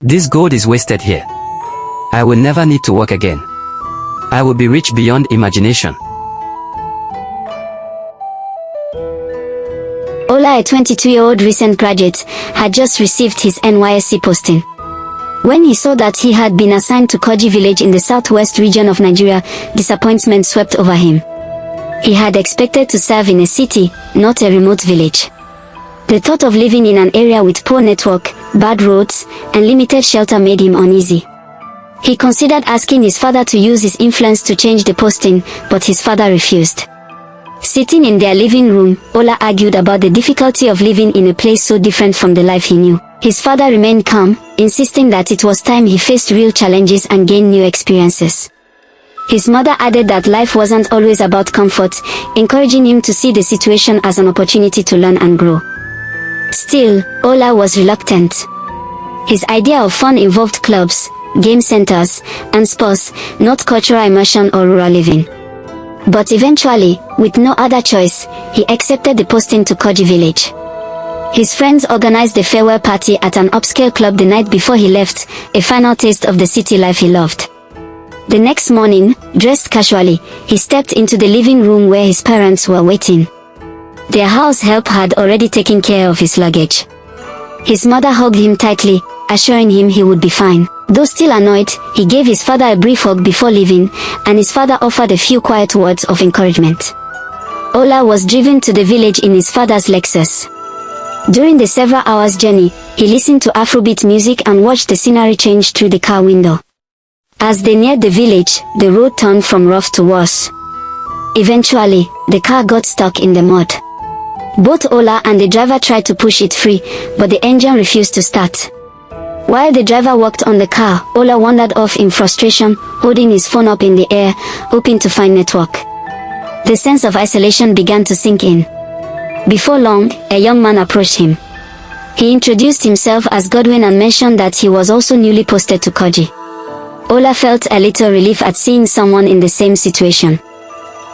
This gold is wasted here. I will never need to work again. I will be rich beyond imagination. Ola, a 22-year-old recent graduate, had just received his NYSC posting. When he saw that he had been assigned to Koji Village in the southwest region of Nigeria, disappointment swept over him. He had expected to serve in a city, not a remote village. The thought of living in an area with poor network, bad roads, and limited shelter made him uneasy. He considered asking his father to use his influence to change the posting, but his father refused. Sitting in their living room, Ola argued about the difficulty of living in a place so different from the life he knew. His father remained calm, insisting that it was time he faced real challenges and gained new experiences. His mother added that life wasn't always about comfort, encouraging him to see the situation as an opportunity to learn and grow. Still, Ola was reluctant. His idea of fun involved clubs, game centers, and spas, not cultural immersion or rural living. But eventually, with no other choice, he accepted the posting to Koji Village. His friends organized a farewell party at an upscale club the night before he left, a final taste of the city life he loved. The next morning, dressed casually, he stepped into the living room where his parents were waiting. Their house help had already taken care of his luggage. His mother hugged him tightly, assuring him he would be fine. Though still annoyed, he gave his father a brief hug before leaving, and his father offered a few quiet words of encouragement. Ola was driven to the village in his father's Lexus. During the several hours journey, he listened to Afrobeat music and watched the scenery change through the car window. As they neared the village, the road turned from rough to worse. Eventually, the car got stuck in the mud. Both Ola and the driver tried to push it free, but the engine refused to start. While the driver worked on the car, Ola wandered off in frustration, holding his phone up in the air, hoping to find network. The sense of isolation began to sink in. Before long, a young man approached him. He introduced himself as Godwin and mentioned that he was also newly posted to Koji. Ola felt a little relief at seeing someone in the same situation.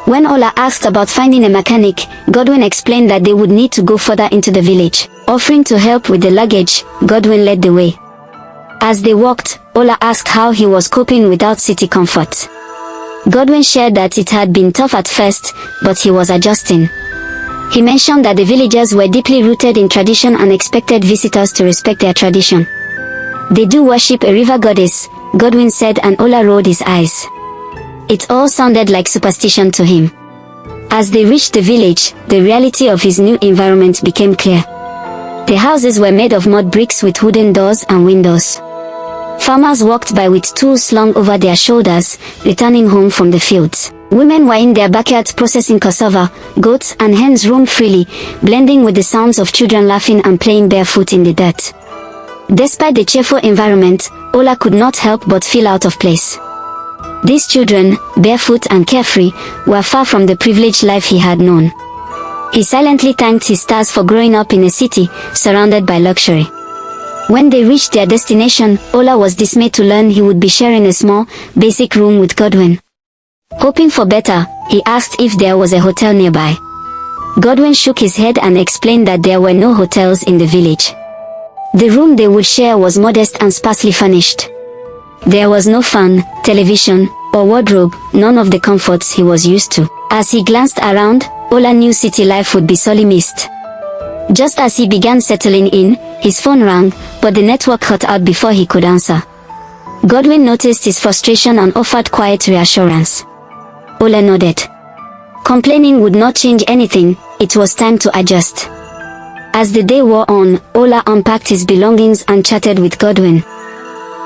When Ola asked about finding a mechanic, Godwin explained that they would need to go further into the village. Offering to help with the luggage, Godwin led the way. As they walked, Ola asked how he was coping without city comfort. Godwin shared that it had been tough at first, but he was adjusting. He mentioned that the villagers were deeply rooted in tradition and expected visitors to respect their tradition. They do worship a river goddess, Godwin said, and Ola rolled his eyes. It all sounded like superstition to him. As they reached the village, the reality of his new environment became clear. The houses were made of mud bricks with wooden doors and windows. Farmers walked by with tools slung over their shoulders, returning home from the fields. Women were in their backyards processing cassava, goats and hens roamed freely, blending with the sounds of children laughing and playing barefoot in the dirt. Despite the cheerful environment, Ola could not help but feel out of place. These children, barefoot and carefree, were far from the privileged life he had known. He silently thanked his stars for growing up in a city, surrounded by luxury. When they reached their destination, Ola was dismayed to learn he would be sharing a small, basic room with Godwin. Hoping for better, he asked if there was a hotel nearby. Godwin shook his head and explained that there were no hotels in the village. The room they would share was modest and sparsely furnished. There was no fan, television, or wardrobe, none of the comforts he was used to. As he glanced around, Ola knew city life would be sorely missed. Just as he began settling in, his phone rang, but the network cut out before he could answer. Godwin noticed his frustration and offered quiet reassurance. Ola nodded. Complaining would not change anything, it was time to adjust. As the day wore on, Ola unpacked his belongings and chatted with Godwin.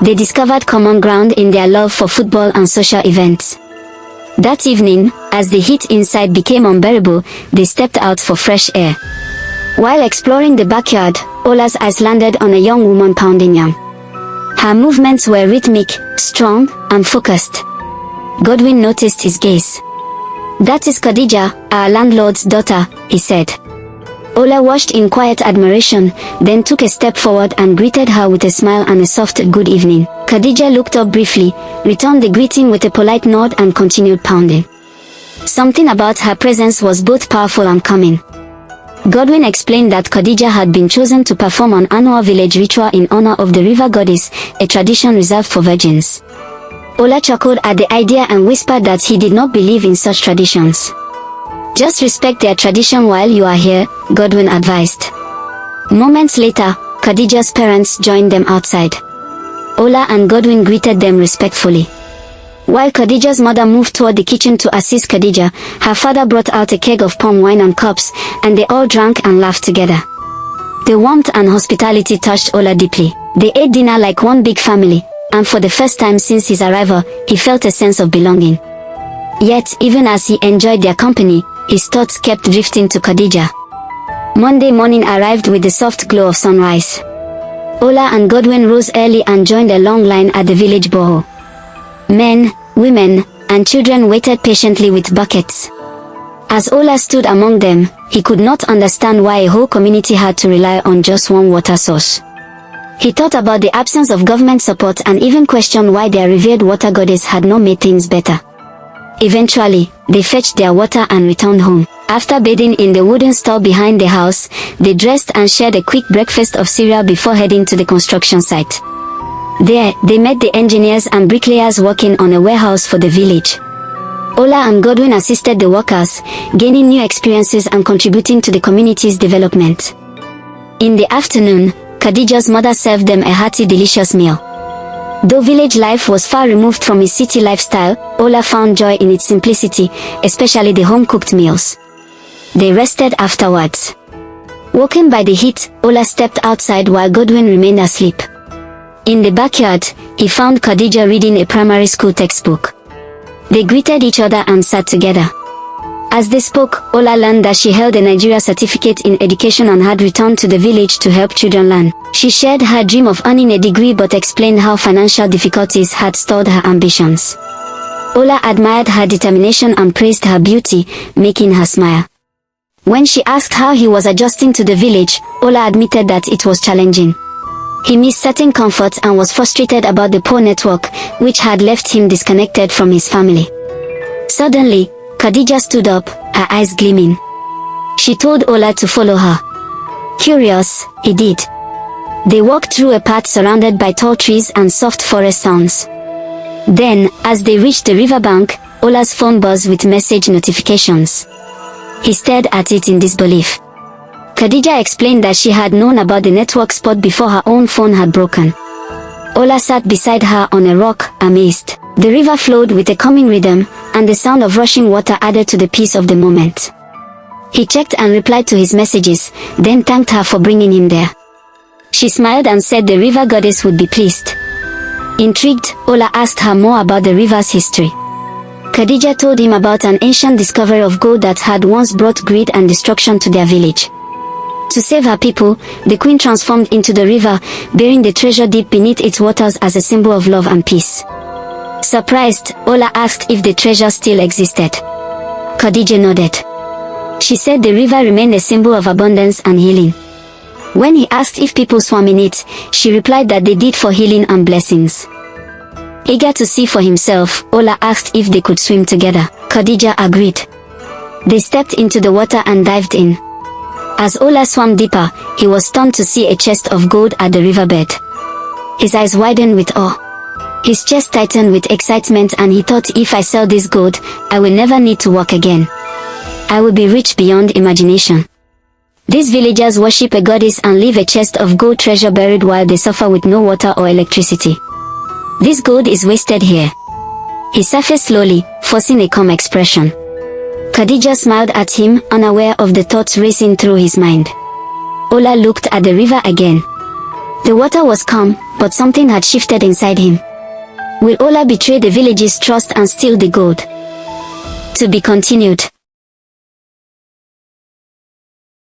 They discovered common ground in their love for football and social events. That evening, as the heat inside became unbearable, they stepped out for fresh air. While exploring the backyard, Ola's eyes landed on a young woman pounding yam. Her movements were rhythmic, strong, and focused. Godwin noticed his gaze. "That is Kadija, our landlord's daughter," he said. Ola watched in quiet admiration, then took a step forward and greeted her with a smile and a soft "good evening." Kadija looked up briefly, returned the greeting with a polite nod and continued pounding. Something about her presence was both powerful and calming. Godwin explained that Kadija had been chosen to perform an annual village ritual in honor of the river goddess, a tradition reserved for virgins. Ola chuckled at the idea and whispered that he did not believe in such traditions. Just respect their tradition while you are here, Godwin advised. Moments later, Kadija's parents joined them outside. Ola and Godwin greeted them respectfully. While Kadija's mother moved toward the kitchen to assist Kadija, her father brought out a keg of palm wine and cups, and they all drank and laughed together. The warmth and hospitality touched Ola deeply. They ate dinner like one big family, and for the first time since his arrival, he felt a sense of belonging. Yet, even as he enjoyed their company, his thoughts kept drifting to Kadija. Monday morning arrived with the soft glow of sunrise. Ola and Godwin rose early and joined a long line at the village borehole. Men, women, and children waited patiently with buckets. As Ola stood among them, he could not understand why a whole community had to rely on just one water source. He thought about the absence of government support and even questioned why their revered water goddess had not made things better. Eventually, they fetched their water and returned home. After bathing in the wooden stall behind the house, they dressed and shared a quick breakfast of cereal before heading to the construction site. There, they met the engineers and bricklayers working on a warehouse for the village. Ola and Godwin assisted the workers, gaining new experiences and contributing to the community's development. In the afternoon, Kadija's mother served them a hearty, delicious meal. Though village life was far removed from his city lifestyle, Ola found joy in its simplicity, especially the home-cooked meals. They rested afterwards. Woken by the heat, Ola stepped outside while Godwin remained asleep. In the backyard, he found Kadija reading a primary school textbook. They greeted each other and sat together. As they spoke, Ola learned that she held a Nigeria certificate in education and had returned to the village to help children learn. She shared her dream of earning a degree but explained how financial difficulties had stalled her ambitions. Ola admired her determination and praised her beauty, making her smile. When she asked how he was adjusting to the village, Ola admitted that it was challenging. He missed certain comforts and was frustrated about the poor network, which had left him disconnected from his family. Suddenly, Kadija stood up, her eyes gleaming. She told Ola to follow her. Curious, he did. They walked through a path surrounded by tall trees and soft forest sounds. Then, as they reached the riverbank, Ola's phone buzzed with message notifications. He stared at it in disbelief. Kadija explained that she had known about the network spot before her own phone had broken. Ola sat beside her on a rock, amazed. The river flowed with a calming rhythm, and the sound of rushing water added to the peace of the moment. He checked and replied to his messages, then thanked her for bringing him there. She smiled and said the river goddess would be pleased. Intrigued, Ola asked her more about the river's history. Kadija told him about an ancient discovery of gold that had once brought greed and destruction to their village. To save her people, the queen transformed into the river, burying the treasure deep beneath its waters as a symbol of love and peace. Surprised, Ola asked if the treasure still existed. Kadija nodded. She said the river remained a symbol of abundance and healing. When he asked if people swam in it, she replied that they did for healing and blessings. Eager to see for himself, Ola asked if they could swim together. Kadija agreed. They stepped into the water and dived in. As Ola swam deeper, he was stunned to see a chest of gold at the riverbed. His eyes widened with awe. His chest tightened with excitement and he thought, if I sell this gold, I will never need to work again. I will be rich beyond imagination. These villagers worship a goddess and leave a chest of gold treasure buried while they suffer with no water or electricity. This gold is wasted here. He surfaced slowly, forcing a calm expression. Kadija smiled at him, unaware of the thoughts racing through his mind. Ola looked at the river again. The water was calm, but something had shifted inside him. Will Ola betray the village's trust and steal the gold? To be continued.